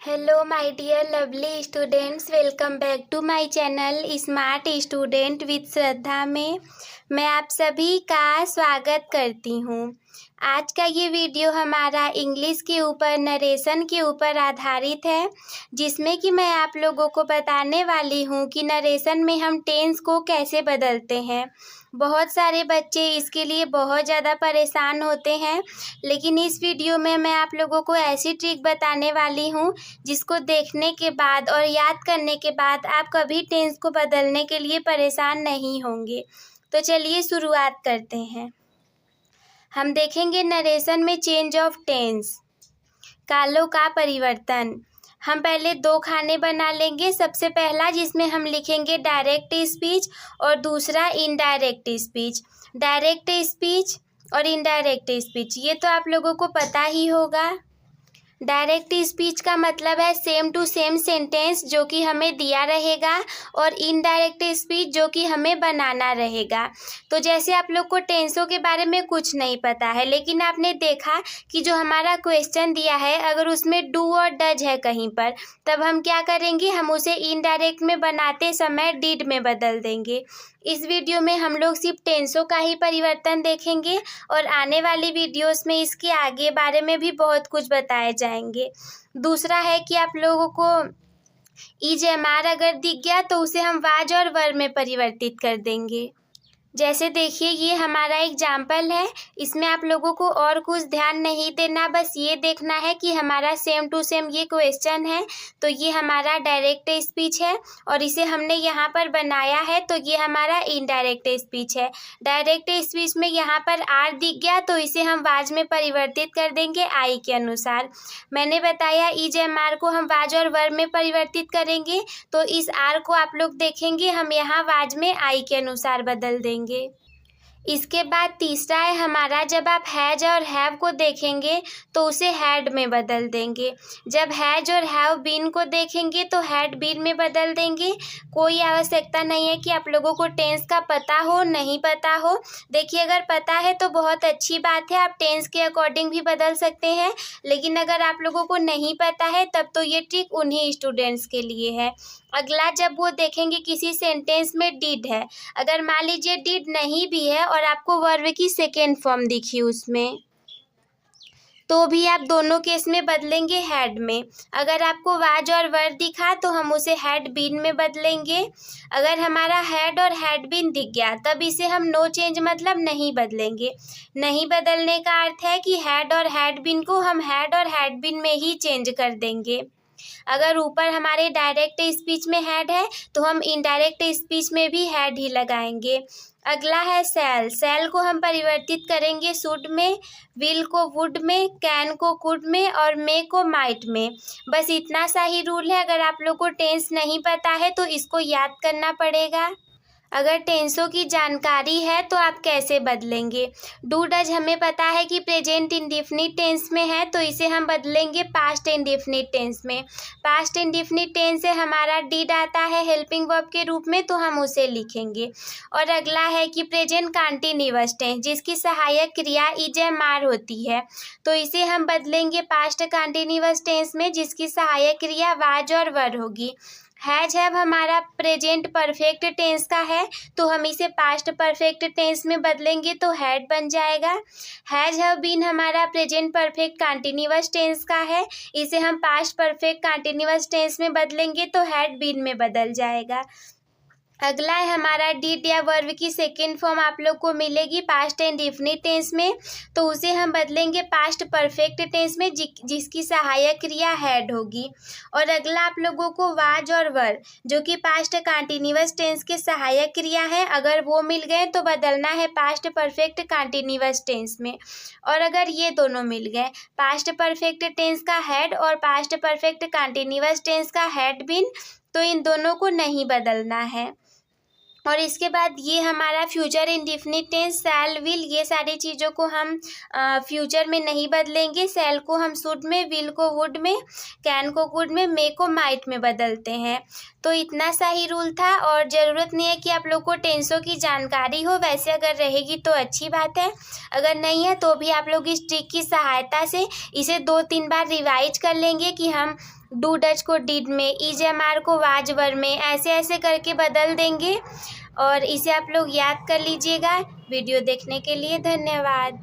Hello my dear lovely students, welcome back to my channel smart student with Shraddha में मैं आप सभी का स्वागत करती हूँ। आज का ये वीडियो हमारा इंग्लिश के ऊपर नरेशन के ऊपर आधारित है, जिसमें कि मैं आप लोगों को बताने वाली हूँ कि नरेशन में हम टेंस को कैसे बदलते हैं। बहुत सारे बच्चे इसके लिए बहुत ज़्यादा परेशान होते हैं, लेकिन इस वीडियो में मैं आप लोगों को ऐसी ट्रिक बताने वाली हूँ जिसको देखने के बाद और याद करने के बाद आप कभी टेंस को बदलने के लिए परेशान नहीं होंगे। तो चलिए शुरुआत करते हैं। हम देखेंगे नरेशन में चेंज ऑफ टेंस, कालों का परिवर्तन। हम पहले दो खाने बना लेंगे। सबसे पहला जिसमें हम लिखेंगे डायरेक्ट स्पीच और दूसरा इनडायरेक्ट स्पीच। डायरेक्ट स्पीच और इनडायरेक्ट स्पीच ये तो आप लोगों को पता ही होगा। डायरेक्ट स्पीच का मतलब है सेम टू सेम सेंटेंस जो कि हमें दिया रहेगा, और इनडायरेक्ट स्पीच जो कि हमें बनाना रहेगा। तो जैसे आप लोग को टेंसों के बारे में कुछ नहीं पता है, लेकिन आपने देखा कि जो हमारा क्वेश्चन दिया है अगर उसमें डू और डज है कहीं पर, तब हम क्या करेंगे, हम उसे इनडायरेक्ट में बनाते समय डिड में बदल देंगे। इस वीडियो में हम लोग सिर्फ टेंसों का ही परिवर्तन देखेंगे, और आने वाली वीडियोस में इसके आगे बारे में भी बहुत कुछ बताए जाएंगे। दूसरा है कि आप लोगों को ईजेएमआर अगर दिख गया तो उसे हम वाज और वर में परिवर्तित कर देंगे। जैसे देखिए ये हमारा एग्जाम्पल है, इसमें आप लोगों को और कुछ ध्यान नहीं देना, बस ये देखना है कि हमारा सेम टू सेम ये क्वेश्चन है। तो ये हमारा डायरेक्ट स्पीच है और इसे हमने यहाँ पर बनाया है, तो ये हमारा इनडायरेक्ट स्पीच है। डायरेक्ट स्पीच में यहाँ पर आर दिख गया तो इसे हम वाज में परिवर्तित कर देंगे आई के अनुसार। मैंने बताया ईजेएमआर को हम वाज और वर में परिवर्तित करेंगे, तो इस आर को आप लोग देखेंगे हम यहाँ वाज में आई के अनुसार बदल देंगे। इसके बाद तीसरा है हमारा, जब आप हैज और हैव को देखेंगे तो उसे हैड में बदल देंगे। जब हैज और हैव बीन को देखेंगे तो हैड बीन में बदल देंगे। कोई आवश्यकता नहीं है कि आप लोगों को टेंस का पता हो, नहीं पता हो। देखिए अगर पता है तो बहुत अच्छी बात है, आप टेंस के अकॉर्डिंग भी बदल सकते हैं, लेकिन अगर आप लोगों को नहीं पता है तब तो ये ट्रिक उन्हीं स्टूडेंट्स के लिए है। अगला, जब वो देखेंगे किसी सेंटेंस में डिड है, अगर मान लीजिए डिड नहीं भी है और आपको वर्ब की सेकेंड फॉर्म दिखी उसमें, तो भी आप दोनों केस में बदलेंगे हैड में। अगर आपको वाज और वर दिखा तो हम उसे हैड बीन में बदलेंगे। अगर हमारा हैड और हैड बीन दिख गया तब इसे हम नो चेंज मतलब नहीं बदलेंगे। नहीं बदलने का अर्थ है कि हैड और हैड बीन को हम हैड और हैड बीन में ही चेंज कर देंगे। अगर ऊपर हमारे डायरेक्ट स्पीच में हैड है तो हम इनडायरेक्ट स्पीच में भी हैड ही लगाएंगे। अगला है सेल। सेल को हम परिवर्तित करेंगे शुड में, विल को वुड में, कैन को कुड में और मे को माइट में। बस इतना सा ही रूल है। अगर आप लोग को टेंस नहीं पता है तो इसको याद करना पड़ेगा। अगर टेंसों की जानकारी है तो आप कैसे बदलेंगे। डू डज हमें पता है कि प्रेजेंट इंडेफिनिट टेंस में है, तो इसे हम बदलेंगे पास्ट इंडेफिनिट टेंस में। पास्ट इंडेफिनिट टेंस से हमारा डिड आता है हेल्पिंग वर्ब के रूप में, तो हम उसे लिखेंगे। और अगला है कि प्रेजेंट कंटीन्यूअस टेंस जिसकी सहायक क्रिया ईजेएमआर होती है, तो इसे हम बदलेंगे पास्ट कंटीन्यूअस टेंस में जिसकी सहायक क्रिया वाज और वर होगी। हैज हैव हमारा प्रेजेंट परफेक्ट टेंस का है, तो हम इसे पास्ट परफेक्ट टेंस में बदलेंगे तो हैड बन जाएगा। हैज हैव बीन हमारा प्रेजेंट परफेक्ट कंटीन्यूअस टेंस का है, इसे हम पास्ट परफेक्ट कंटीन्यूअस टेंस में बदलेंगे तो हैड बीन में बदल जाएगा। अगला है हमारा डिड या वर्ब की सेकेंड फॉर्म आप लोग को मिलेगी पास्ट इंडेफिनिट टेंस में, तो उसे हम बदलेंगे पास्ट परफेक्ट टेंस में जिसकी सहायक क्रिया हैड होगी। और अगला आप लोगों को वाज और वर जो कि पास्ट कंटीन्यूअस टेंस के सहायक क्रिया है, अगर वो मिल गए तो बदलना है पास्ट परफेक्ट कंटीन्यूअस टेंस में। और अगर ये दोनों मिल गए, पास्ट परफेक्ट टेंस का हैड और पास्ट परफेक्ट कंटीन्यूअस टेंस का हैड बीन, तो इन दोनों को नहीं बदलना है। और इसके बाद ये हमारा future indefinite tense shall will, ये सारी चीज़ों को हम फ्यूचर में नहीं बदलेंगे। शैल को हम शुड में, विल को वुड में, कैन को कुड में, मे को माइट में बदलते हैं। तो इतना सा ही रूल था, और ज़रूरत नहीं है कि आप लोग को टेंसों की जानकारी हो। वैसे अगर रहेगी तो अच्छी बात है, अगर नहीं है तो भी आप लोग इस ट्रिक की सहायता से इसे 2-3 बार रिवाइज कर लेंगे कि हम डू डच को डिड में, इजएमआर को वाजवर में, ऐसे ऐसे करके बदल देंगे और इसे आप लोग याद कर लीजिएगा। वीडियो देखने के लिए धन्यवाद।